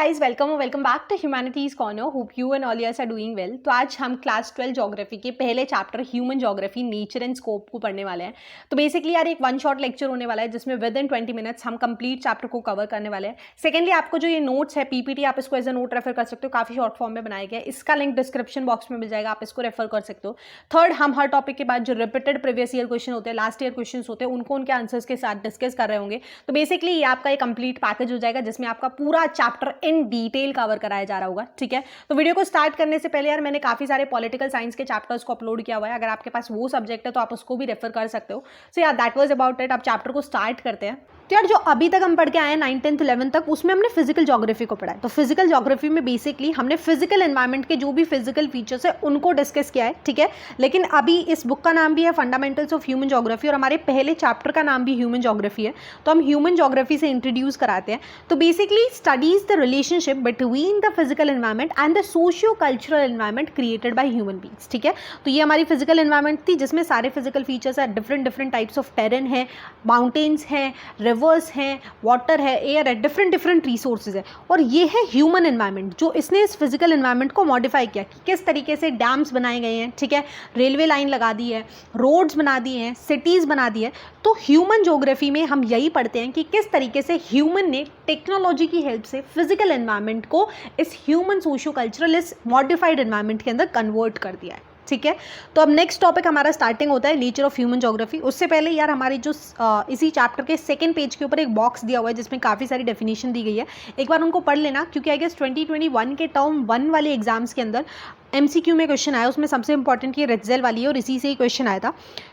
Guys, welcome back to humanities corner. Hope you and all yours are doing well. तो आज हम class 12 geography के पहले chapter human geography nature and scope को पढ़ने वाले हैं। तो बेसिकली यार एक वन शॉट लेक्चर होने वाला है जिसमें विद इन 20 मिनट्स हम कंप्लीट चैप्टर को कवर करने वाले हैं। सेकेंडली, आपको जो ये नोट्स है पीपीटी, आप इसको एज अ नोट रेफर कर सकते हो, काफी शॉर्ट फॉर्म में बनाया गया है। इसका लिंक डिस्क्रिप्शन बॉक्स में मिल जाएगा, आप इसको रेफर कर सकते हो। थर्ड, हम हर टॉपिक के बाद जो रिपीटेड प्रीवियस ईयर क्वेश्चन होते हैं, लास्ट ईयर क्वेश्चन होते हैं, उनको उनके आंसर्स के साथ डिस्कस कर रहे होंगे। तो बेसिकली ये आपका एक कंप्लीट पैकेज हो जाएगा जिसमें आपका पूरा चैप्टर इन डिटेल कवर कराया जा रहा होगा। ठीक है, तो वीडियो को स्टार्ट करने से पहले यार मैंने काफी सारे पॉलिटिकल साइंस के चैप्टर्स को अपलोड किया हुआ है। अगर आपके पास वो सब्जेक्ट है तो आप उसको भी रेफर कर सकते हो। सो यार दैट वाज अबाउट इट। आप चैप्टर को स्टार्ट करते हैं। तो यार जो अभी तक हम पढ़ के आए हैं 9th 10th 11th तक, उसमें हमने फिजिकल ज्योग्राफी को पढ़ा है। तो फिजिकल ज्योग्राफी में बेसिकली हमने फिजिकल एनवायरनमेंट के जो भी फिजिकल फीचर्स है उनको डिस्कस किया है। ठीक है, लेकिन अभी इस बुक का नाम भी है फंडामेंटल्स ऑफ ह्यूमन ज्योग्राफी और हमारे पहले चैप्टर का नाम भी ह्यूमन ज्योग्राफी है। तो हम ह्यूमन ज्योग्राफी से इंट्रोड्यूस कराते हैं। तो basically studies the relationship between the physical environment and the socio cultural environment created by human beings. ठीक है, तो ये हमारी फिजिकल एनवायरनमेंट थी जिसमें सारे फिजिकल फीचर्स है, डिफरेंट टाइप्स ऑफ टेरेन है, माउंटेन्स हैं, रिवर्स हैं, वाटर है, एयर है, डिफरेंट रिसोर्सेज है। और ये है ह्यूमन एनवायरनमेंट जो इसने इस फिजिकल एनवायरनमेंट को मॉडिफाई किया कि किस तरीके से डैम्स बनाए गए हैं। ठीक है, रेलवे लाइन लगा दी है, रोड्स बना दिए हैं, सिटीज़ बना दी है। तो ह्यूमन ज्योग्राफी में हम यही पढ़ते हैं कि किस तरीके से ह्यूमन ने टेक्नोलॉजी की हेल्प से फिजिकल एनवायरनमेंट को इस ह्यूमन सोशियो कल्चरल इस मॉडिफाइड एनवायरनमेंट के अंदर कन्वर्ट कर दिया है। ठीक है, तो अब नेक्स्ट टॉपिक हमारा स्टार्टिंग होता है नेचर ऑफ ह्यूमन ज्योग्राफी। उससे पहले यार हमारी जो इसी चैप्टर के सेकंड पेज के ऊपर एक बॉक्स दिया हुआ है जिसमें काफ़ी सारी डेफिनेशन दी गई है। एक बार उनको पढ़ लेना, क्योंकि आई गेस 2021 के टर्म 1 वाले एग्जाम्स के अंदर MCQ में क्वेश्चन आया, उसमें सबसे इंपॉर्टेंट ये रेड्जेल वाली है और इसी से ही क्वेश्चन आया था।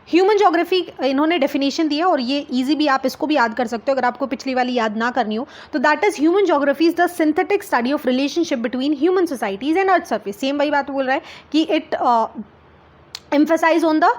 ह्यूमन ज्योग्राफी इन्होंने डेफिनेशन दी है और ये इजी भी, आप इसको भी याद कर सकते हो अगर आपको पिछली वाली याद ना करनी हो। तो that is human geography is the synthetic study of relationship between human societies and earth surface. Same वही बात बोल रहा है कि it emphasize on the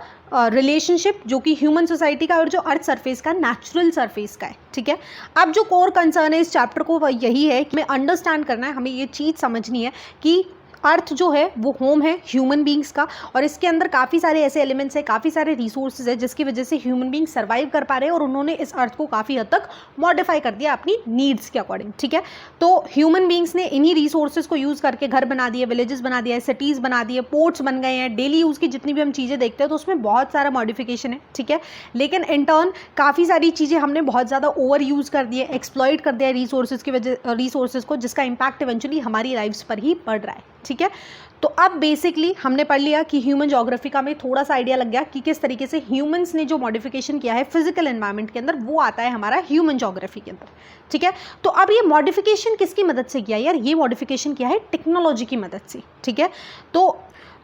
relationship जो कि ह्यूमन सोसाइटी का और जो अर्थ सरफेस का, नेचुरल सरफेस का है। ठीक है, अब जो कोर कंसर्न है इस चैप्टर को वह यही है कि हमें अंडरस्टैंड करना है, हमें ये चीज़ समझनी है कि अर्थ जो है वो होम है ह्यूमन बींग्स का और इसके अंदर काफ़ी सारे ऐसे एलिमेंट्स हैं, काफ़ी सारे रिसोर्सेज है जिसकी वजह से ह्यूमन बींग सर्वाइव कर पा रहे हैं और उन्होंने इस अर्थ को काफ़ी हद तक मॉडिफाई कर दिया अपनी नीड्स के अकॉर्डिंग। ठीक है, तो ह्यूमन बींग्स ने इन्हीं रिसोर्सेज को यूज़ करके घर बना दिए, विलेजेस बना दिया है, सिटीज़ बना दिए, पोर्ट्स बन गए हैं, डेली यूज़ की जितनी भी हम चीज़ें देखते हैं तो उसमें बहुत सारा मॉडिफिकेशन है। ठीक है, लेकिन इन टर्न काफ़ी सारी चीज़ें हमने बहुत ज़्यादा ओवर यूज़ कर दिए, एक्सप्लॉइट कर दिया रिसोर्सेज की वजह, रिसोर्सेज को, जिसका इम्पैक्ट इवेंचुअली हमारी लाइफ्स पर ही पड़ रहा है। ठीक है, तो अब बेसिकली हमने पढ़ लिया कि ह्यूमन ज्योग्राफी का हमें थोड़ा सा आइडिया लग गया कि किस तरीके से ह्यूमंस ने जो मॉडिफिकेशन किया है फिजिकल एनवायरनमेंट के अंदर वो आता है हमारा ह्यूमन ज्योग्राफी के अंदर। ठीक है, तो अब ये मॉडिफिकेशन किसकी मदद से किया यार? ये मॉडिफिकेशन किया है टेक्नोलॉजी की मदद से। ठीक है, तो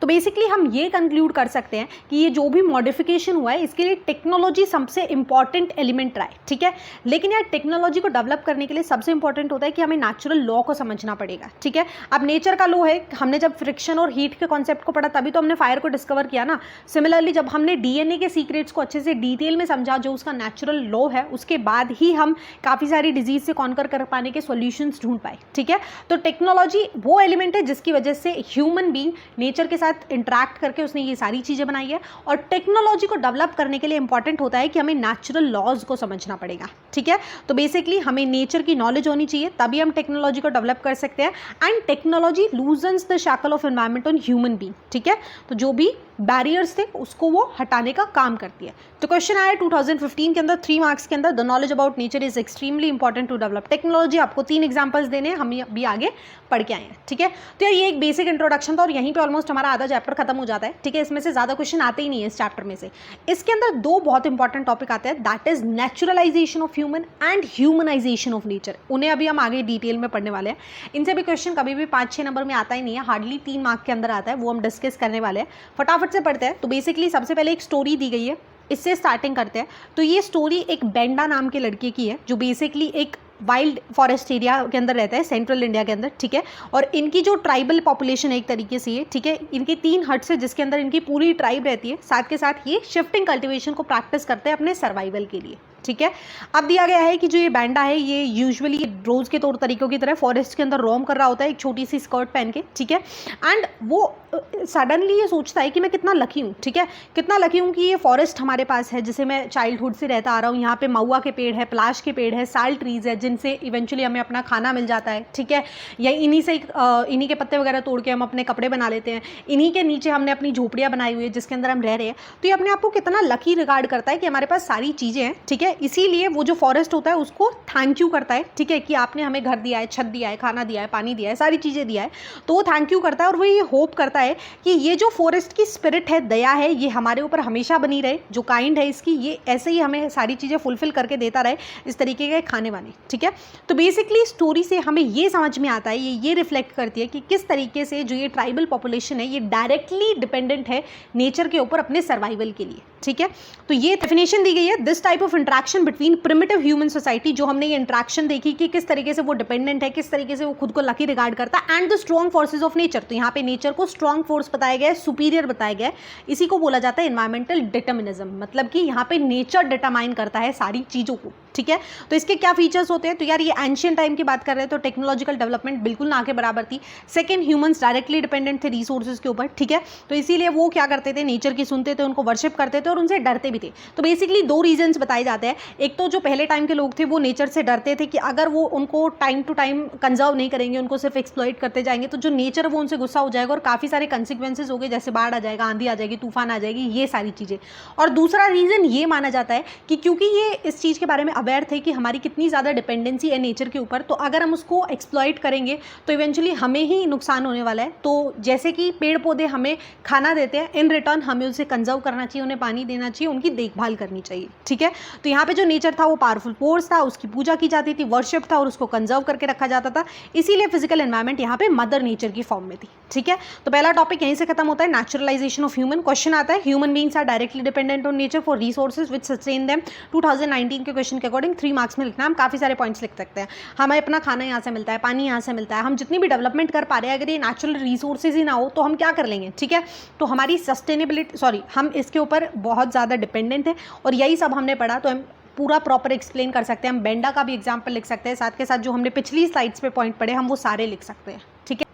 बेसिकली हम ये कंक्लूड कर सकते हैं कि ये जो भी मॉडिफिकेशन हुआ है इसके लिए टेक्नोलॉजी सबसे इंपॉर्टेंट एलिमेंट रहा है। ठीक है, लेकिन यार टेक्नोलॉजी को डेवलप करने के लिए सबसे इंपॉर्टेंट होता है कि हमें नेचुरल लॉ को समझना पड़ेगा। ठीक है, अब नेचर का लॉ है, हमने जब फ्रिक्शन और हीट के कॉन्सेप्ट को पढ़ा तभी तो हमने फायर को डिस्कवर किया ना। सिमिलरली जब हमने DNA के सीक्रेट्स को अच्छे से डिटेल में समझा, जो उसका नेचुरल लॉ है, उसके बाद ही हम काफ़ी सारी डिजीज से कॉन्कर कर पाने के सॉल्यूशंस ढूंढ पाए। ठीक है, तो टेक्नोलॉजी वो एलिमेंट है जिसकी वजह से ह्यूमन बीइंग नेचर के साथ इंटरैक्ट करके उसने ये सारी चीज़ें बनाई है। और टेक्नोलॉजी को डेवलप करने के लिए इंपॉर्टेंट होता है कि हमें नेचुरल लॉज को समझना पड़ेगा। ठीक है, तो बेसिकली हमें नेचर की नॉलेज होनी चाहिए, तभी हम टेक्नोलॉजी को डेवलप कर सकते हैं। And technology loosens the shackle of environment on human being. ठीक है, तो जो भी बैरियर्स थे उसको वो हटाने का काम करती है। तो क्वेश्चन आया 2015 के अंदर 3 मार्क्स के अंदर, the knowledge about nature is extremely important to develop technology. आपको 3 एग्जांपल्स देने हैं, हम भी आगे पढ़ के आए हैं। ठीक है, तो ये एक बेसिक इंट्रोडक्शन था और यहीं पे ऑलमोस्ट हमारा आधा चैप्टर खत्म हो जाता है। ठीक है, इसमें से ज़्यादा क्वेश्चन आते ही नहीं है इस चैप्टर में से। इसके अंदर 2 बहुत इंपॉर्टेंट टॉपिक आते हैं, that is naturalisation of human and humanisation of nature. उन्हें अभी हम आगे डिटेल में पढ़ने वाले हैं। इनसे भी क्वेश्चन कभी भी 5-6 नंबर में आता ही नहीं है, हार्डली 3 मार्क के अंदर आता है, वो हम डिस्कस करने वाले हैं। फटाफट से पढ़ते हैं। तो बेसिकली सबसे पहले एक स्टोरी दी गई है, इससे स्टार्टिंग करते हैं। तो ये स्टोरी एक बेंडा नाम के लड़के की है जो बेसिकली एक वाइल्ड फॉरेस्ट एरिया के अंदर रहता है, सेंट्रल इंडिया के अंदर। ठीक है, और इनकी जो ट्राइबल पॉपुलेशन है एक तरीके से ये, ठीक है, इनकी 3 हट्स है जिसके अंदर इनकी पूरी ट्राइब रहती है। साथ के साथ ये शिफ्टिंग कल्टीवेशन को प्रैक्टिस करते हैं अपने सर्वाइवल के लिए। ठीक है। अब दिया गया है कि जो ये बैंडा है ये यूजुअली रोज़ के तौर तरीकों की तरह फॉरेस्ट के अंदर रोम कर रहा होता है एक छोटी सी स्कर्ट पहन के, ठीक है। एंड वो सडनली ये सोचता है कि मैं कितना लकी हूँ, ठीक है, कितना लकी हूँ कि ये फॉरेस्ट हमारे पास है, जिसे मैं चाइल्डहुड से रहता आ रहा हूँ। यहाँ पे महुआ के पेड़ है, पलाश के पेड़ है, साल ट्रीज़ है, जिनसे इवेंचुअली हमें अपना खाना मिल जाता है, ठीक है, या इन्हीं के पत्ते वगैरह तोड़ के हम अपने कपड़े बना लेते हैं। इन्हीं के नीचे हमने अपनी झोपड़ियाँ बनाई हुई है जिसके अंदर हम रह रहे हैं। तो ये अपने आप को कितना लकी रिगार्ड करता है कि हमारे पास सारी चीज़ें हैं, ठीक है। इसीलिए वो जो फॉरेस्ट होता है उसको थैंक यू करता है, ठीक है, कि आपने हमें घर दिया है, छत दिया है, खाना दिया है, पानी दिया है, सारी चीज़ें दिया है। तो वो थैंक यू करता है और वो ये होप करता है कि ये जो फॉरेस्ट की स्पिरिट है, दया है, ये हमारे ऊपर हमेशा बनी रहे, जो काइंड है इसकी, ये ऐसे ही हमें सारी चीज़ें फुलफिल करके देता रहे, इस तरीके के खाने वाने, ठीक है। तो बेसिकली स्टोरी से हमें ये समझ में आता है, ये रिफ्लेक्ट करती है कि किस तरीके से जो ये ट्राइबल पॉपुलेशन है ये डायरेक्टली डिपेंडेंट है नेचर के ऊपर अपने सर्वाइवल के लिए, ठीक है। तो ये डेफिनेशन दी गई है, this type of interaction between primitive human society, जो हमने ये इंट्रैक्शन देखी कि किस तरीके से वो डिपेंडेंट है, किस तरीके से वो खुद को लकी रिगार्ड करता है, and the strong forces of nature. तो यहाँ पे नेचर को स्ट्रॉन्ग फोर्स बताया गया है, सुपीरियर बताया गया है। इसी को बोला जाता है एनवायरमेंटल डिटर्मिनिज्म, मतलब कि यहाँ पे नेचर डिटरमाइन करता है सारी चीज़ों को, ठीक है। तो इसके क्या फीचर्स होते हैं, तो यार ये एंशियंट टाइम की बात कर रहे हैं तो टेक्नोलॉजिकल डेवलपमेंट बिल्कुल ना के बराबर थी। सेकंड, ह्यूमंस डायरेक्टली डिपेंडेंट थे रिसोर्सेज के ऊपर, ठीक है। तो इसीलिए वो क्या करते थे, नेचर की सुनते थे, उनको वर्शिप करते थे और उनसे डरते भी थे। तो बेसिकली दो रीजंस बताए जाते हैं। एक तो जो पहले टाइम के लोग थे वो नेचर से डरते थे कि अगर वो उनको टाइम टू टाइम कंजर्व नहीं करेंगे, उनको सिर्फ एक्सप्लॉइट करते जाएंगे, तो जो नेचर वो उनसे गुस्सा हो जाएगा और काफ़ी सारे कंसिक्वेंसेज हो गए, जैसे बाढ़ आ जाएगा, आंधी आ जाएगी, तूफान आ जाएगी, ये सारी चीज़ें। और दूसरा रीज़न ये माना जाता है कि क्योंकि ये इस चीज़ के बारे में अवेयर थे कि हमारी कितनी ज़्यादा डिपेंडेंसी है नेचर के ऊपर, तो अगर हम उसको एक्सप्लॉइट करेंगे तो इवेंचुअली हमें ही नुकसान होने वाला है। तो जैसे कि पेड़ पौधे हमें खाना देते हैं, इन रिटर्न हमें उसे कंजर्व करना चाहिए, उन्हें पानी देना चाहिए, उनकी देखभाल करनी चाहिए, ठीक है। तो यहाँ पे जो नेचर था वो पावरफुल फोर्स था, उसकी पूजा की जाती थी, वर्शिप था और उसको कंजर्व करके रखा जाता था। इसीलिए फिजिकल एनवायरनमेंट यहाँ पे मदर नेचर की फॉर्म में थी, ठीक है। तो पहला टॉपिक यहीं से खत्म होता है, नेचुरलाइजेशन ऑफ ह्यूमन। क्वेश्चन आता है, human beings are directly dependent on nature for resources which sustain them. 2019 के क्वेश्चन के अकॉर्डिंग 3 मार्क्स में लिखना, हम काफ़ी सारे पॉइंट्स लिख सकते हैं। हमें अपना खाना यहाँ से मिलता है, पानी यहाँ से मिलता है, हम जितनी भी डेवलपमेंट कर पा रहे हैं, अगर ये नेचुरल रिसोर्सेज ही ना हो तो हम क्या कर लेंगे, ठीक है। तो हमारी सस्टेनेबिलिटी, हम इसके ऊपर बहुत ज़्यादा डिपेंडेंट है और यही सब हमने पढ़ा, तो हम पूरा प्रॉपर एक्सप्लेन कर सकते हैं। हम बेंडा का भी एग्जाम्पल लिख सकते हैं, साथ के साथ जो हमने पिछली स्लाइड्स पे पॉइंट पढ़े हम वो सारे लिख सकते हैं, ठीक है।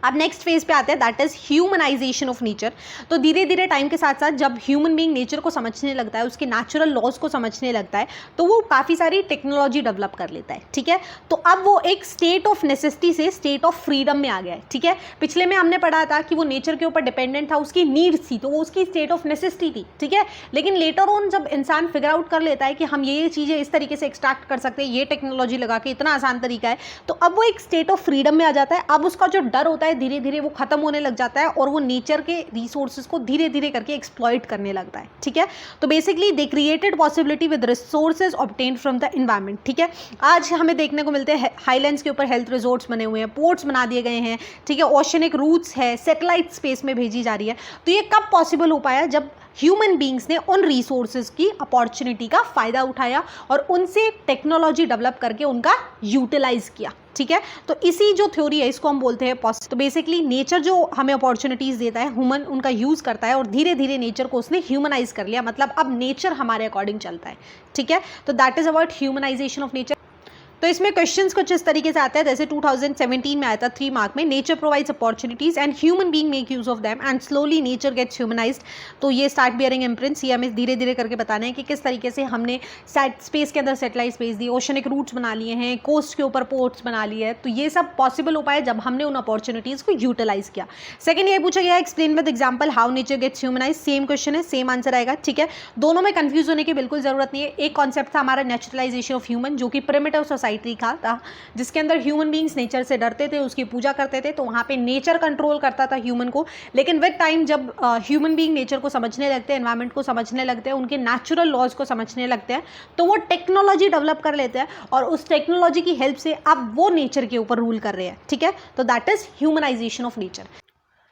अब नेक्स्ट फेज पे आते हैं, that is humanisation of nature. तो धीरे धीरे टाइम के साथ साथ जब ह्यूमन बीइंग नेचर को समझने लगता है, उसके नेचुरल लॉज को समझने लगता है, तो वो काफ़ी सारी टेक्नोलॉजी डेवलप कर लेता है, ठीक है। तो अब वो एक स्टेट ऑफ नेसेसिटी से स्टेट ऑफ फ्रीडम में आ गया है, ठीक है। पिछले में हमने पढ़ा था कि वो नेचर के ऊपर डिपेंडेंट था, उसकी नीड्स थी, तो वो उसकी स्टेट ऑफ नेसेसिटी थी, ठीक है। लेकिन लेटर ऑन जब इंसान फिगर आउट कर लेता है कि हम ये चीज़ें इस तरीके से एक्सट्रैक्ट कर सकते हैं, ये टेक्नोलॉजी लगा के, इतना आसान तरीका है, तो अब वो एक स्टेट ऑफ फ्रीडम में आ जाता है। अब उसका जो डर होता है धीरे धीरे वो खत्म होने लग जाता है और वो नेचर के रिसोर्सेज को धीरे धीरे करके एक्सप्लॉइट करने लगता है, ठीक है। तो basically they created possibility with resources obtained from the environment, ठीक है। आज हमें देखने को मिलते हैं हाईलैंड्स के ऊपर हेल्थ रिजॉर्ट्स बने हुए हैं, पोर्ट्स बना दिए गए हैं, ठीक है, ओशनिक रूट्स है, सैटेलाइट स्पेस में भेजी जा रही है। तो ये कब पॉसिबल हो पाया, जब ह्यूमन बींग्स ने उन रिसोर्सेज की अपॉर्चुनिटी का फ़ायदा उठाया और उनसे टेक्नोलॉजी डेवलप करके उनका यूटिलाइज किया, ठीक है। तो इसी जो थ्योरी है इसको हम बोलते हैं तो बेसिकली नेचर जो हमें अपॉर्चुनिटीज़ देता है, ह्यूमन उनका यूज़ करता है और धीरे धीरे नेचर को उसने ह्यूमनाइज कर लिया, मतलब अब नेचर हमारे अकॉर्डिंग चलता है, ठीक है। तो that is about humanisation of nature. तो इसमें क्वेश्चंस कुछ इस तरीके से आते हैं, जैसे 2017 में आया था 3 मार्क में, nature provides opportunities and human being make use of them and slowly nature gets humanized. तो ये स्टार्ट बियरिंग इम्प्रिंट्स, ये हमें धीरे धीरे करके बताना है कि किस तरीके से हमने स्पेस के अंदर सैटेलाइट स्पेस दी, ओशनिक रूट्स बना लिए हैं, कोस्ट के ऊपर पोर्ट्स बना लिए हैं। तो ये सब पॉसिबल हो पाया जब हमने उन अपॉर्चुनिटीज़ को यूटिलाइज किया। सेकंड ये पूछा गया, explain with example how nature gets humanize. Same question है, सेम आंसर आएगा, ठीक है। दोनों में कंफ्यूज होने की बिल्कुल जरूरत नहीं है। एक कॉन्सेप्ट था हमारा नेचुरलाइजेशन ऑफ ह्यूमन, जो कि प्रिमिटिव सोसाइटी का था, जिसके अंदर ह्यूमन बीइंग्स नेचर से डरते थे, उसकी पूजा करते थे, तो वहाँ पे नेचर कंट्रोल करता था ह्यूमन को। लेकिन विद टाइम जब ह्यूमन बीइंग नेचर को समझने लगते हैं, एनवायरनमेंट को समझने लगते हैं, उनके नेचुरल लॉज को समझने लगते हैं, तो वो टेक्नोलॉजी डेवलप कर लेते हैं और उस टेक्नोलॉजी की हेल्प से अब वो नेचर के ऊपर रूल कर रहे हैं, ठीक है। तो that is humanisation of nature.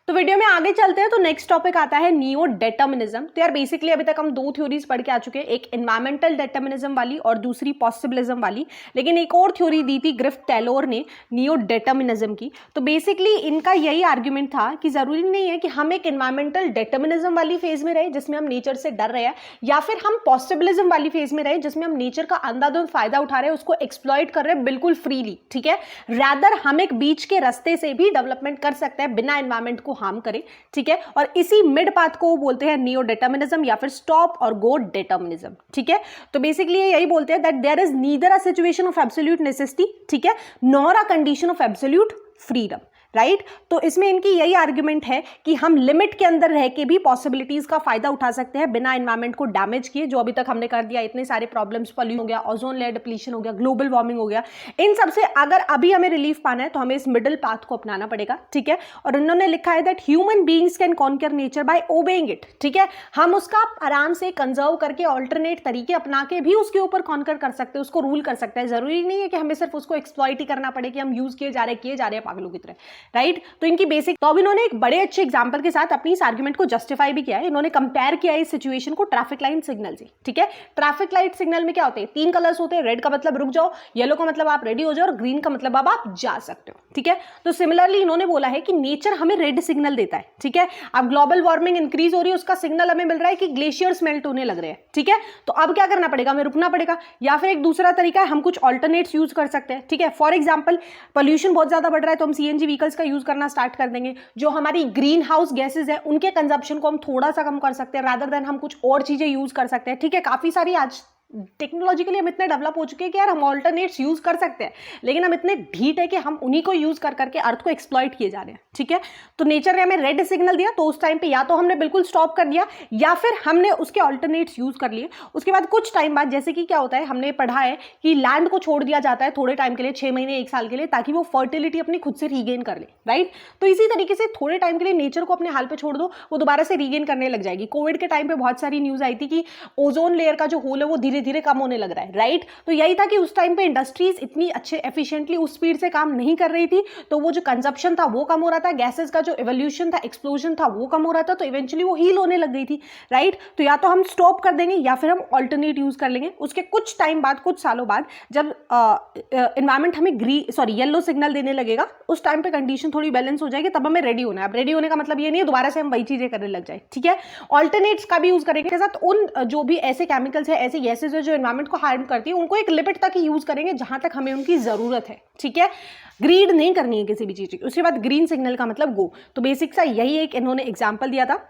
तो वीडियो में आगे चलते हैं तो नेक्स्ट टॉपिक आता है नियो डेटर्मिनिज्म। तो यार बेसिकली अभी तक हम दो थ्योरीज पढ़ के आ चुके हैं, एक एनवायरमेंटल डेटर्मिनिज्म वाली और दूसरी पॉसिबिलिज्म वाली, लेकिन एक और थ्योरी दी थी ग्रिफ्थ टेलोर ने नियो डेटर्मिनिज्म की। तो बेसिकली इनका यही आर्ग्यूमेंट था कि जरूरी नहीं है कि हम एक एनवायरमेंटल डेटर्मिनिज्म वाली फेज में रहे जिसमें हम नेचर से डर रहे हैं, या फिर हम पॉसिबिलिज्म वाली फेज में रहे जिसमें हम नेचर का अंधाधुंध फायदा उठा रहे हैं, उसको एक्सप्लॉइट कर रहे हैं बिल्कुल फ्रीली, ठीक है। रादर हम एक बीच के रास्ते से भी डेवलपमेंट कर सकते हैं बिना एनवायरमेंट को हार्म करे, ठीक है। और इसी मिड पाथ को बोलते हैं नियो डेटर्मिनिज्म या फिर स्टॉप और गो डेटर्मिनिज्म, ठीक है। तो बेसिकली यही बोलते हैं that there is neither a situation of absolute necessity, ठीक है, nor a condition of absolute freedom, right. तो इसमें इनकी यही आर्ग्यूमेंट है कि हम लिमिट के अंदर रह के भी पॉसिबिलिटीज का फायदा उठा सकते हैं बिना एनवायरमेंट को डैमेज किए, जो अभी तक हमने कर दिया। इतने सारे प्रॉब्लम्स, पॉल्यूशन हो गया, ओजोन लेयर डिप्लीशन हो गया, ग्लोबल वार्मिंग हो गया, इन सब से अगर अभी हमें रिलीफ पाना है तो हमें इस मिडिल पाथ को अपनाना पड़ेगा, ठीक है। और उन्होंने लिखा है that human beings can conquer nature by obeying it, ठीक है। हम उसका आराम से कंजर्व करके ऑल्टरनेट तरीके अपना के भी उसके ऊपर कॉन्कर कर सकते हैं, उसको रूल कर सकते हैं। जरूरी नहीं है कि हमें सिर्फ उसको एक्सप्लॉइट ही करना पड़े कि हम यूज किए जा रहे हैं पागलों की तरह, राइट। तो इनकी बेसिक, तो अब इन्होंने एक बड़े अच्छे एग्जांपल के साथ अपनी इस आर्गुमेंट को जस्टिफाई भी किया है। इन्होंने कंपेयर किया इस सिचुएशन को ट्रैफिक लाइट सिग्नल से, ठीक है। ट्रैफिक लाइट सिग्नल में क्या होते हैं, तीन कलर्स होते हैं, रेड का मतलब रुक जाओ, येलो का मतलब आप रेडी हो जाओ, और ग्रीन का मतलब अब आप जा सकते हो, ठीक है। तो सिमिलरली इन्होंने बोला है कि नेचर हमें रेड सिग्नल देता है, ठीक है। अब ग्लोबल वार्मिंग इंक्रीज हो रही है, उसका सिग्नल हमें मिल रहा है कि ग्लेशियर्स मेल्ट होने लग रहे हैं, ठीक है। तो अब क्या करना पड़ेगा, हमें रुकना पड़ेगा, या फिर एक दूसरा तरीका है, हम कुछ ऑल्टरनेट्स यूज कर सकते हैं, ठीक है। फॉर एग्जाम्पल पॉल्यूशन बहुत ज्यादा बढ़ रहा है तो हम सीएनजी व्हीकल्स का यूज करना स्टार्ट कर देंगे। जो हमारी ग्रीन हाउस गैसेज है उनके कंजप्शन को हम थोड़ा सा कम कर सकते हैं, रादर देन हम कुछ और चीजें यूज कर सकते हैं, ठीक है। काफी सारी आज टेक्नोलॉजिकली हम इतने डेवलप हो चुके हैं कि यार हम ऑल्टरनेट्स यूज कर सकते हैं, लेकिन हम इतने ढीठ है कि हम उन्हीं को यूज कर करके अर्थ को एक्सप्लॉइट किए जा रहे हैं, ठीक है। तो नेचर ने हमें रेड सिग्नल दिया तो उस टाइम पे या तो हमने बिल्कुल स्टॉप कर दिया या फिर हमने उसके ऑल्टरनेट्स यूज कर लिए। उसके बाद कुछ टाइम बाद, जैसे कि क्या होता है, हमने पढ़ा है कि लैंड को छोड़ दिया जाता है थोड़े टाइम के लिए, 6 महीने 1 साल के लिए, ताकि वो फर्टिलिटी अपनी खुद से रीगेन कर ले, राइट। तो इसी तरीके से थोड़े टाइम के लिए नेचर को अपने हाल पे छोड़ दो, वो दोबारा से रीगेन करने लग जाएगी। कोविड के टाइम पे बहुत सारी न्यूज आई थी कि ओजोन लेयर का जो होल है वो धीरे धीरे कम होने लग रहा है, राइट। तो यही था कि उस टाइम पे इंडस्ट्रीज इतनी अच्छे एफिशिएंटली उस स्पीड से काम नहीं कर रही थी, तो वो जो कंजप्शन था वो कम हो रहा था, गैसेस का जो इवोल्यूशन था, एक्सप्लोजन था, वो कम हो रहा था, तो इवेंचुअली वो हील होने लग गई थी, राइट। तो या तो हम स्टॉप कर देंगे या फिर हम ऑल्टरनेट यूज कर लेंगे। उसके कुछ टाइम बाद, कुछ सालों बाद, जब एनवायरमेंट हमें येलो सिग्नल देने लगेगा, उस टाइम पे कंडीशन थोड़ी बैलेंस हो जाएगी, तब हमें रेडी होना है। अब रेडी होने का मतलब ये नहीं है दोबारा से हम वही चीजें करने लग जाए, ठीक है। ऑल्टरनेट्स का भी यूज करेंगे के साथ उन जो भी ऐसे केमिकल्स है, ऐसे गैसेज है जो एनवायरमेंट को हार्म करती है, उनको एक लिमिट तक ही यूज करेंगे जहां तक हमें उनकी जरूरत है, ठीक है। ग्रीड नहीं करनी है किसी भी चीज की। उसके बाद ग्रीन सिग्नल का मतलब गो। तो बेसिक सा यही एक इन्होंने एग्जांपल दिया था,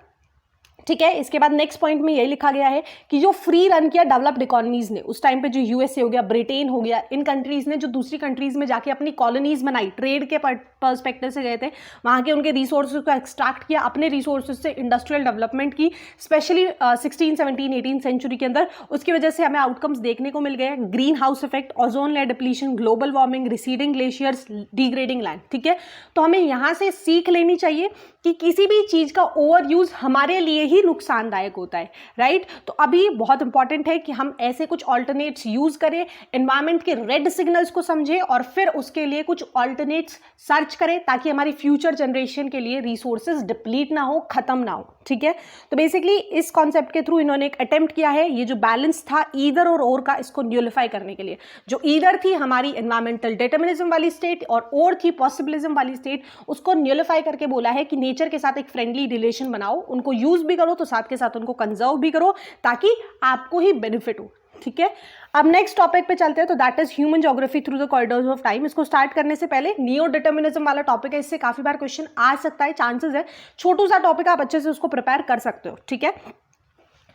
ठीक है। इसके बाद नेक्स्ट पॉइंट में यही लिखा गया है कि जो फ्री रन किया डेवलप्ड इकोनॉमीज ने उस टाइम पे, जो यूएसए हो गया, ब्रिटेन हो गया, इन कंट्रीज ने जो दूसरी कंट्रीज में जाके अपनी कॉलोनीज बनाई, ट्रेड के पर्सपेक्टिव से गए थे, वहां के उनके रिसोर्सेज को एक्सट्रैक्ट किया, अपने रिसोर्सेज से इंडस्ट्रियल डेवलपमेंट की, स्पेशली 16, 17, 18 सेंचुरी के अंदर। उसकी वजह से हमें आउटकम्स देखने को मिल गए, green house effect, ozone layer depletion, global warming, receding glaciers, degrading land, ठीक है। तो हमें यहाँ से सीख लेनी चाहिए कि किसी भी चीज का ओवर यूज हमारे लिए ही नुकसानदायक होता है, राइट। तो अभी बहुत इंपॉर्टेंट है कि हम ऐसे कुछ ऑल्टरनेट्स यूज करें, एनवायरमेंट के रेड सिग्नल्स को समझें और फिर उसके लिए कुछ ऑल्टरनेट्स सर्च करें, ताकि हमारी फ्यूचर जनरेशन के लिए रिसोर्सेज डिप्लीट ना हो, खत्म ना हो, ठीक है। तो बेसिकली इस कॉन्सेप्ट के थ्रू इन्होंने एक अटेम्प्ट किया है, ये जो बैलेंस था ईदर और का, इसको न्यूलिफाई करने के लिए। जो ईदर थी हमारी एनवायरमेंटल डिटर्मिनिज्म वाली स्टेट और थी पॉसिबिलिज्म वाली स्टेट, उसको न्यूलिफाई करके बोला है कि नेचर के साथ एक फ्रेंडली रिलेशन बनाओ, उनको यूज भी करो तो साथ के साथ उनको कंजर्व भी करो, ताकि आपको ही बेनिफिट हो, ठीक है। अब नेक्स्ट टॉपिक पे चलते हैं, तो that is human geography through the corridors of time. इसको स्टार्ट करने से पहले नियो डिटर्मिनिज्म वाला टॉपिक है, इससे काफी बार क्वेश्चन आ सकता है, चांसेस है। छोटू सा टॉपिक, आप अच्छे से उसको प्रिपेयर कर सकते हो, ठीक है।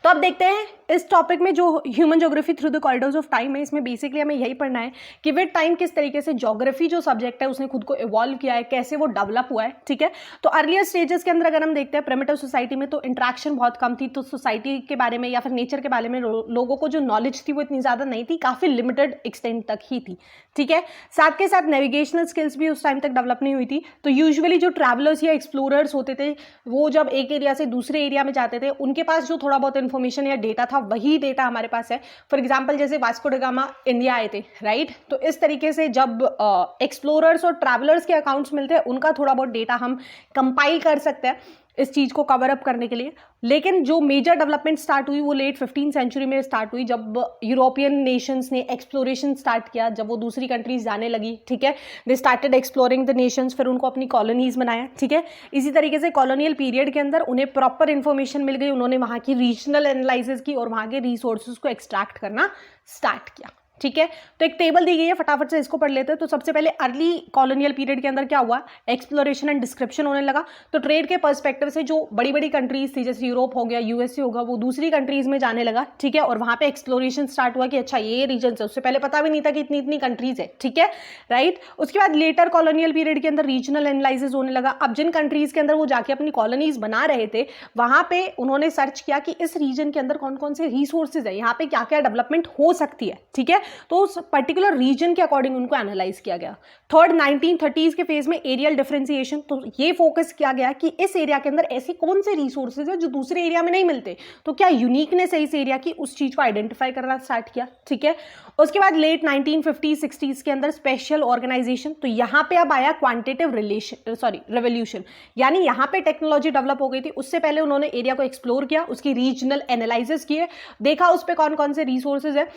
तो अब देखते हैं इस टॉपिक में जो human geography through the corridors of time है, इसमें बेसिकली हमें यही पढ़ना है कि विद टाइम किस तरीके से ज्योग्राफी जो सब्जेक्ट है उसने खुद को इवॉल्व किया है, कैसे वो डेवलप हुआ है, ठीक है। तो अर्लियर स्टेजेस के अंदर अगर हम देखते हैं प्रिमिटिव सोसाइटी में, तो इंटरेक्शन बहुत कम थी, तो सोसाइटी के बारे में या फिर नेचर के बारे में लोगों को जो नॉलेज थी वो इतनी ज्यादा नहीं थी, काफी लिमिटेड एक्सटेंट तक ही थी, ठीक है। साथ के साथ नेविगेशनल स्किल्स भी उस टाइम तक डेवलप नहीं हुई थी। तो यूजुअली जो ट्रैवलर्स या एक्सप्लोरर्स होते थे, वो जब एक एरिया से दूसरे एरिया में जाते थे, उनके पास जो थोड़ा बहुत इन्फॉर्मेशन या डेटा था वही डेटा हमारे पास है। फॉर एग्जाम्पल जैसे वास्को ड गामा इंडिया आए थे, राइट, तो इस तरीके से जब एक्सप्लोरर्स और ट्रैवलर्स के अकाउंट्स मिलते हैं उनका थोड़ा बहुत डेटा हम कंपाइल कर सकते हैं इस चीज़ को कवर अप करने के लिए। लेकिन जो मेजर डेवलपमेंट स्टार्ट हुई वो लेट 15th सेंचुरी में स्टार्ट हुई, जब यूरोपियन नेशंस ने एक्सप्लोरेशन स्टार्ट किया, जब वो दूसरी कंट्रीज जाने लगी, ठीक है, they started exploring the Nations, फिर उनको अपनी कॉलोनीज बनाया, ठीक है। इसी तरीके से कॉलोनियल पीरियड के अंदर उन्हें प्रॉपर इन्फॉर्मेशन मिल गई, उन्होंने वहाँ की रीजनल एनालिसिस की और वहाँ के रिसोर्सेज को एक्सट्रैक्ट करना स्टार्ट किया, ठीक है। तो एक टेबल दी गई है, फटाफट से इसको पढ़ लेते हैं। तो सबसे पहले अर्ली कॉलोनियल पीरियड के अंदर क्या हुआ, एक्सप्लोरेशन एंड डिस्क्रिप्शन होने लगा। तो ट्रेड के पर्सपेक्टिव से जो बड़ी बड़ी कंट्रीज थी जैसे यूरोप हो गया, यूएसए होगा, वो दूसरी कंट्रीज में जाने लगा, ठीक है, और वहां पे एक्सप्लोरेशन स्टार्ट हुआ कि अच्छा ये रीजन है, उससे पहले पता भी नहीं था कि इतनी इतनी कंट्रीज है, ठीक है, राइट। उसके बाद लेटर कॉलोनियल पीरियड के अंदर रीजनल एनालिसिस होने लगा। अब जिन कंट्रीज के अंदर वो जाके अपनी कॉलोनीज बना रहे थे वहां पे उन्होंने सर्च किया कि इस रीजन के अंदर कौन कौन से रिसोर्सेज है, यहाँ पे क्या क्या डेवलपमेंट हो सकती है, ठीक है। तो उस पर्टिकुलर रीजन के अकॉर्डिंग उनको एनालाइज किया गया। थर्ड 1930s के फेज में एरियल डिफरेंशिएशन, तो ये फोकस किया गया कि इस एरिया के अंदर ऐसे कौन से रिसोर्सेज है जो दूसरे एरिया में नहीं मिलते, तो क्या यूनिकनेस है इस एरिया की, उस चीज को आइडेंटिफाई करना स्टार्ट किया, ठीक है। उसके बाद लेट 1950s-60s के अंदर स्पेशल ऑर्गेनाइजेशन, तो यहाँ पे अब आया क्वांटिटेटिव रेवोल्यूशन, यानी यहाँ पे टेक्नोलॉजी डेवलप हो गई थी। उससे पहले उन्होंने एरिया को एक्सप्लोर किया, उसकी रीजनल एनालिसिस किए, देखा उस पर कौन कौन से रिसोर्सेज है,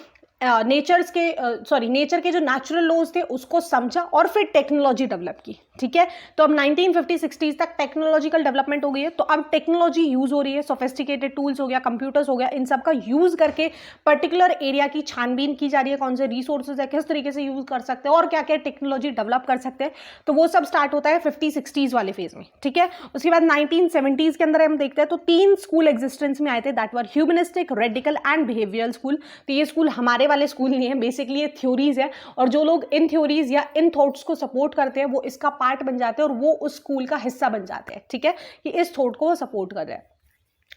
नेचर के जो नेचुरल लॉज थे उसको समझा और फिर टेक्नोलॉजी डेवलप की, ठीक है। तो अब 1950-60s तक टेक्नोलॉजिकल डेवलपमेंट हो गई है, तो अब टेक्नोलॉजी यूज हो रही है, सोफिस्टिकेटेड टूल्स हो गया, कंप्यूटर्स हो गया, इन सब का यूज करके पर्टिकुलर एरिया की छानबीन की जा रही है, कौन से रिसोर्सेज है, किस तरीके से यूज कर सकते हैं और क्या क्या टेक्नोलॉजी डेवलप कर सकते हैं। तो वो सब स्टार्ट होता है 50-60s वाले फेज में, ठीक है। उसके बाद 1970s के अंदर हम देखते हैं तो 3 स्कूल एग्जिस्टेंस में आए थे, that were humanistic, radical and behavioural school. तो ये स्कूल हमारे वाले स्कूल नहीं है, बेसिकली ये थ्योरीज है, और जो लोग इन थ्योरीज या इन थॉट्स को सपोर्ट करते हैं वो इसका पार्ट बन जाते हैं और वो उस स्कूल का हिस्सा बन जाते हैं, ठीक है, कि इस थॉट को वो सपोर्ट कर रहे हैं।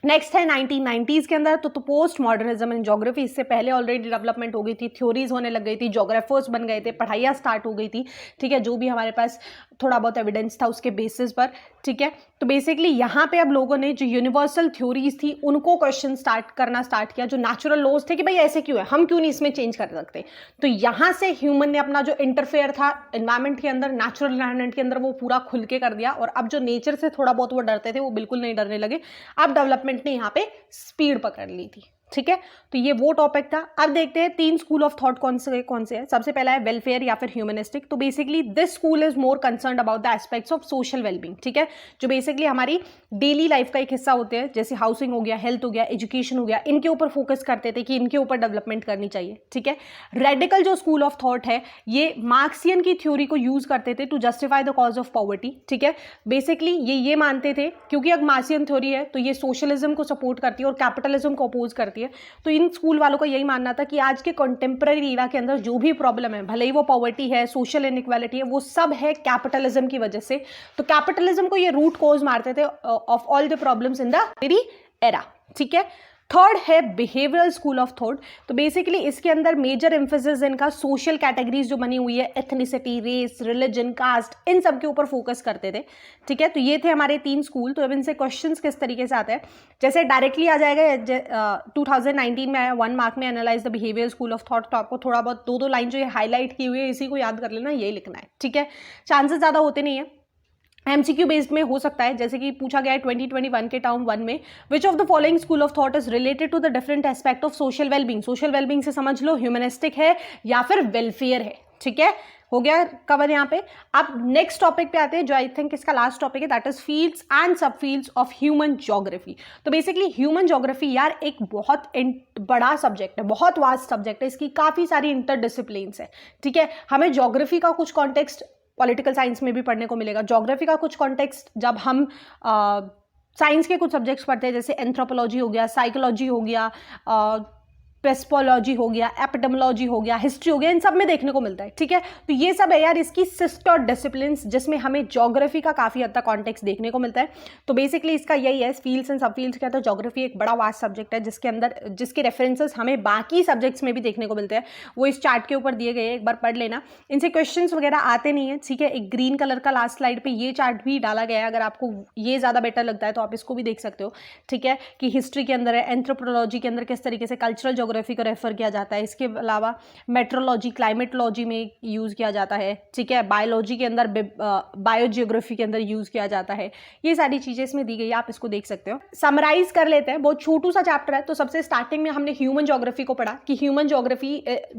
नेक्स्ट है 1990s के अंदर तो पोस्ट मॉडर्निज्म इन ज्योग्राफी, इससे पहले ऑलरेडी डेवलपमेंट हो गई थी, थ्योरीज होने लग गई थी, ज्योग्राफर्स बन गए थे, पढ़ाइयाँ स्टार्ट हो गई थी, ठीक है, जो भी हमारे पास थोड़ा बहुत एविडेंस था उसके बेसिस पर, ठीक है। तो बेसिकली यहाँ पे अब लोगों ने जो यूनिवर्सल थ्योरीज थी उनको क्वेश्चन करना स्टार्ट किया, जो नेचुरल लॉज थे कि भाई ऐसे क्यों है, हम क्यों नहीं इसमें चेंज कर सकते। तो यहाँ से ह्यूमन ने अपना जो इंटरफेयर था एनवायरमेंट के अंदर, नेचुरल एनवायरमेंट के अंदर, वो पूरा खुल के कर दिया, और अब जो नेचर से थोड़ा बहुत वो डरते थे वो बिल्कुल नहीं डरने लगे। अब डेवलपमेंट ने यहाँ पे स्पीड पकड़ ली थी, ठीक है। तो ये वो टॉपिक था। अब देखते हैं 3 स्कूल ऑफ थॉट कौन से हैं। सबसे पहला है वेलफेयर या फिर ह्यूमनिस्टिक। तो basically this school is more concerned about the aspects of social wellbeing, ठीक है, जो बेसिकली हमारी डेली लाइफ का एक हिस्सा होते हैं, जैसे हाउसिंग हो गया, हेल्थ हो गया, एजुकेशन हो गया, इनके ऊपर फोकस करते थे कि इनके ऊपर डेवलपमेंट करनी चाहिए, ठीक है। रेडिकल जो स्कूल ऑफ थॉट है ये मार्क्सियन की थ्योरी को यूज करते थे to justify the cause of poverty, ठीक है। बेसिकली ये मानते थे क्योंकि अब मार्क्सियन थ्योरी है तो ये सोशलिज्म को सपोर्ट करती है और कैपिटलिज्म को अपोज करती है। तो इन स्कूल वालों का यही मानना था कि आज के कंटेम्प्रेरी एरा के अंदर जो भी प्रॉब्लम है, भले ही वो पॉवर्टी है, सोशल इनइक्वालिटी है, वो सब है कैपिटलिज्म की वजह से। तो कैपिटलिज्म को ये रूट कॉज मारते थे of all the problems in the era, ठीक है। थर्ड है बिहेवियरल स्कूल ऑफ थॉट। तो बेसिकली इसके अंदर मेजर एम्फेसिस इनका सोशल कैटेगरीज जो बनी हुई है, एथनिसिटी, रेस, रिलीजन, कास्ट, इन सब के ऊपर फोकस करते थे, ठीक है। तो ये थे हमारे 3 स्कूल। तो अब इनसे क्वेश्चंस किस तरीके से आते हैं, जैसे डायरेक्टली आ जाएगा 2019 में आया 1 मार्क में, analyse the behaviour school of thought. तो आपको थोड़ा बहुत 2-2 लाइन जो ये हाईलाइट की हुई है इसी को याद कर लेना, यही लिखना है, ठीक है। चांसेस ज़्यादा होते नहीं है, एमसीक्यू बेस्ड में हो सकता है, जैसे कि पूछा गया है 2021 के टर्म 1 में, which of the following school of thought is related to the different aspect of social wellbeing. Social wellbeing से समझ लो ह्यूमनिस्टिक है या फिर वेलफेयर है, ठीक है, हो गया कवर यहाँ पे। अब नेक्स्ट टॉपिक पे आते हैं जो आई थिंक इसका लास्ट टॉपिक है, दैट इज फील्ड्स एंड सब फील्ड्स ऑफ ह्यूमन ज्योग्राफी। तो बेसिकली ह्यूमन ज्योग्राफी यार एक बहुत बड़ा सब्जेक्ट है, बहुत वास्ट सब्जेक्ट है, इसकी काफ़ी सारी इंटरडिसिप्लिन्स है, ठीक है। हमें ज्योग्राफी का कुछ कॉन्टेक्स्ट पॉलिटिकल साइंस में भी पढ़ने को मिलेगा, ज्योग्राफी का कुछ कॉन्टेक्स्ट जब हम साइंस के कुछ सब्जेक्ट्स पढ़ते हैं, जैसे एंथ्रोपोलॉजी हो गया, साइकोलॉजी हो गया, पेस्पोलॉजी हो गया, एपिडेमोलॉजी हो गया, हिस्ट्री हो गया, इन सब में देखने को मिलता है, ठीक है। तो ये सब है यार इसकी सिस्टर डिसिप्लिन्स जिसमें हमें ज्योग्राफी का काफ़ी हद तक कॉन्टेक्स्ट देखने को मिलता है। तो बेसिकली इसका यही है, फील्ड्स एंड सब फील्ड्स का। तो ज्योग्राफी एक बड़ा वास्ट सब्जेक्ट है जिसके अंदर जिसके रेफरेंसेस हमें बाकी सब्जेक्ट्स में भी देखने को मिलते हैं, वो इस चार्ट के ऊपर दिए गए हैं, एक बार पढ़ लेना। इनसे क्वेश्चंस वगैरह आते नहीं है, ठीक है। एक ग्रीन कलर का लास्ट स्लाइड पे ये चार्ट भी डाला गया है, अगर आपको ये ज़्यादा बेटर लगता है तो आप इसको भी देख सकते हो, ठीक है, कि हिस्ट्री के अंदर है, एंथ्रोपोलॉजी के अंदर किस तरीके से कल्चरल ज्योग्राफी को रेफर किया जाता है। इसके अलावा मेट्रोलॉजी, क्लाइमेटोलॉजी में यूज़ किया जाता है, ठीक है। बायोलॉजी के अंदर, बायोजियोग्राफी के अंदर यूज़ किया जाता है। ये सारी चीज़ें इसमें दी गई है, आप इसको देख सकते हो। समराइज कर लेते हैं, बहुत छोटू सा चैप्टर है। तो सबसे स्टार्टिंग में हमने ह्यूमन ज्योग्राफी को पढ़ा कि ह्यूमन ज्योग्राफी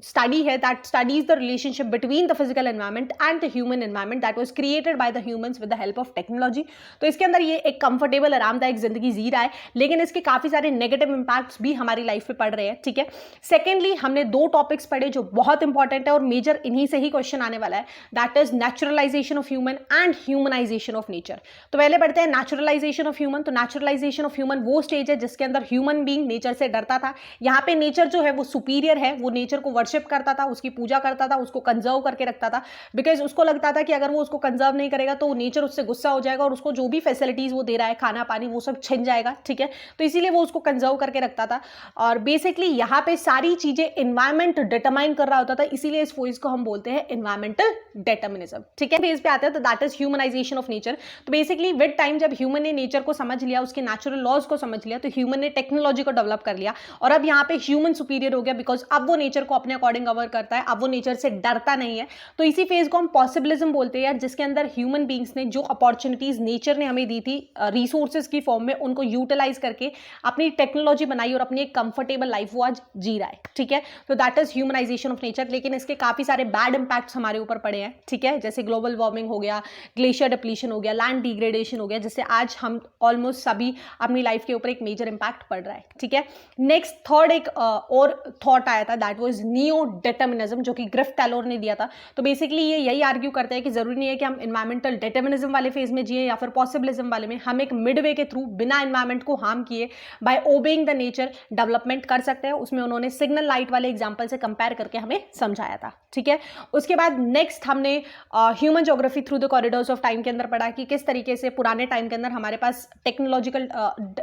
स्टडी है that studies the relationship between the physical environment and the human environment that was created by the humans with the help of technology. तो इसके अंदर ये एक कंफर्टेबल आरामदायक जिंदगी जी रहा है, लेकिन इसके काफी सारे नेगेटिव इंपैक्ट्स भी हमारी लाइफ पे पड़ रहे हैं, ठीक है। सेकेंडली हमने 2 टॉपिक्स पढ़े जो बहुत इंपॉर्टेंट है और मेजर इन्हीं से ही क्वेश्चन आने वाला है, that is naturalisation of human and humanisation of nature. तो पहले पढ़ते हैं नेचुरलाइजेशन ऑफ ह्यूमन। तो नेचुरलाइजेशन ऑफ ह्यूमन वो स्टेज है जिसके अंदर ह्यूमन बीइंग नेचर से डरता था। यहाँ पे नेचर जो है वो सुपीरियर है, वो नेचर को वर्शिप करता था, उसकी पूजा करता था, उसको कंजर्व करके रखता था, बिकॉज उसको लगता था कि अगर वो उसको कंजर्व नहीं करेगा तो नेचर उससे गुस्सा हो जाएगा और उसको जो भी फैसिलिटीज वो दे रहा है, खाना पानी, वो सब छिन जाएगा, ठीक है। तो इसीलिए वो उसको कंजर्व करके रखता था और बेसिकली यहाँ पे सारी चीजें एनवायरमेंट डिटरमाइन कर रहा होता था, इसीलिए इस फेज को हम बोलते हैं एनवायरमेंटल डिटर्मिनिज्म, ठीक है। फेज पे आते हैं तो that is humanisation of nature. तो बेसिकली विद टाइम जब ह्यूमन ने नेचर को समझ लिया, उसके नेचुरल लॉज को समझ लिया, तो ह्यूमन ने टेक्नोलॉजी को डेवलप कर लिया और अब यहाँ पे ह्यूमन सुपीरियर हो गया, बिकॉज अब वो नेचर को अपने अकॉर्डिंग कवर करता है, अब वो नेचर से डरता नहीं है। तो इसी फेज को हम पॉसिबिलिज्म बोलते हैं यार, जिसके अंदर ह्यूमन बींग्स ने जो अपॉर्चुनिटीज नेचर ने हमें दी थी रिसोर्सेज की फॉर्म में, उनको यूटिलाइज करके अपनी टेक्नोलॉजी बनाई और अपनी एक कंफर्टेबल लाइफ वो आज जी रहा है, ठीक है। तो that is humanisation of nature. लेकिन इसके काफी सारे बैड इंपैक्ट्स हमारे ऊपर पड़े हैं, ठीक है, जैसे ग्लोबल वार्मिंग हो गया, ग्लेशियर डिप्लीशन हो गया, लैंड डिग्रेडेशन हो गया, जिससे आज हम ऑलमोस्ट सभी अपनी लाइफ के ऊपर एक मेजर इंपैक्ट पड़ रहा है, ठीक है। नेक्स्ट थर्ड एक और थॉट आया था, दैट वाज नियो डिटर्मिनिज्म, जो कि ग्रिफ्ट टैलोर ने दिया था। तो बेसिकली ये यही आर्ग्यू करते हैं कि जरूरी नहीं है कि हम एनवायरमेंटल डिटर्मिनिज्म वाले फेज में जिए या फिर पॉसिबिलिज्म वाले में, हम एक मिडवे के थ्रू बिना एनवायरमेंट को हार्म किए by obeying the nature development कर सकते हैं। उसमें उन्होंने सिग्नल लाइट वाले एग्जांपल से कंपेयर करके हमें समझाया था, ठीक है। उसके बाद नेक्स्ट हमने human geography through the corridors of time के अंदर पढ़ा कि किस तरीके से पुराने टाइम के अंदर हमारे पास टेक्नोलॉजिकल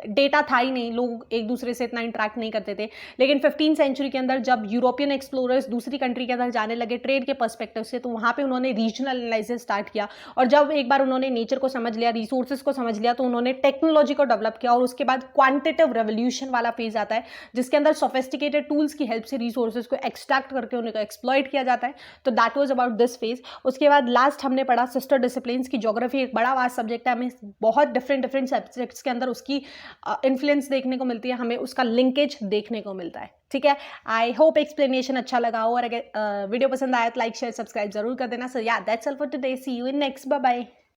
डेटा था ही नहीं, लोग एक दूसरे से इतना इंटरेक्ट नहीं करते थे। लेकिन 15th सेंचुरी के अंदर जब यूरोपियन एक्सप्लोरर्स दूसरी कंट्री के अंदर जाने लगे ट्रेड के पर्सपेक्टिव से, तो वहां पे उन्होंने रीजनल एनालिसिस स्टार्ट किया और जब एक बार उन्होंने नेचर को समझ लिया, रिसोर्सेज को समझ लिया, तो उन्होंने टेक्नोलॉजी को डेवलप किया और उसके बाद क्वांटिटेटिव रेवोल्यूशन वाला फेज आता है, जिसके अंदर सोफिस्टिकेटेड टूल्स की हेल्प से रिसोर्सेज को एक्सट्रैक्ट करके उनको एक्सप्लॉइट किया जाता है। तो that was about this phase. उसके बाद लास्ट हमने पढ़ा सिस्टर डिसिप्लिन्स की। ज्योग्राफी एक बड़ा वास्ट सब्जेक्ट है, हमें बहुत डिफरेंट सब्जेक्ट्स के अंदर उसकी इन्फ्लुएंस देखने को मिलती है, हमें उसका लिंकेज देखने को मिलता है, ठीक है। आई होप एक्सप्लेनेशन अच्छा लगा हो और अगर वीडियो पसंद आया तो लाइक शेयर सब्सक्राइब जरूर कर देना। So yeah that's all for today, see you in next, bye bye.